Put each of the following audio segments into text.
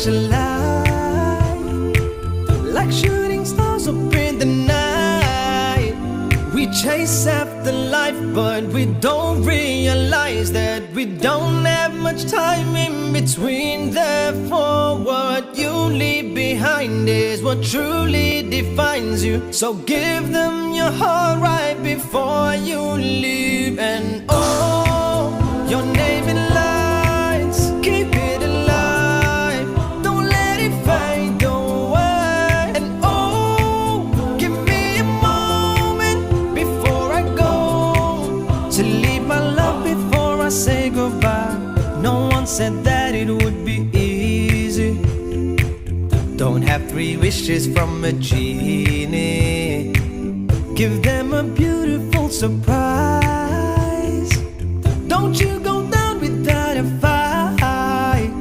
such a lie. Like shooting stars up in the night, we chase after life, but we don't realize that we don't have much time in between. Therefore, what you leave behind is what truly defines you. So give them your heart right before you leave. And oh, your name in lights, keep it alive. Don't let it fade away. And oh, give me a moment before I go to leave my love before I say goodbye. No one said that it would be easy. Don't have 3 wishes from a genie. Give them a beautiful surprise. Don't you go down without a fight.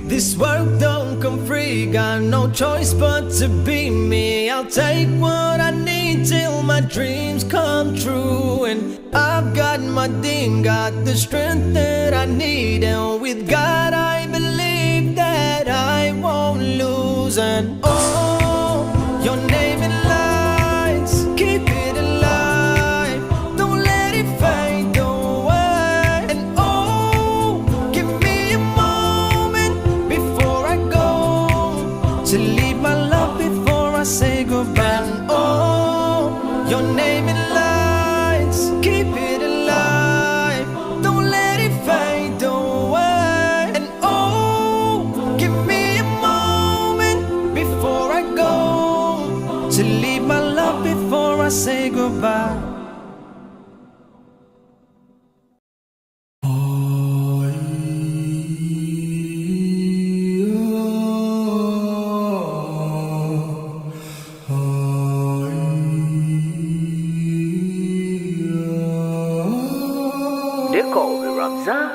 This world don't come free, got no choice but to be me. I'll take what I need till my dreams come true. And I've got my thing, got the strength that I need. And with God I believe that I won't lose. And oh, your name in lights, keep it alive. Don't let it fade away. And oh, give me a moment before I go to leave my love before I say goodbye. And oh, your name in lights, keep it alive. Don't let it fade away. And oh, give me a moment before I go to leave my love before I say goodbye. They call me Ramzan.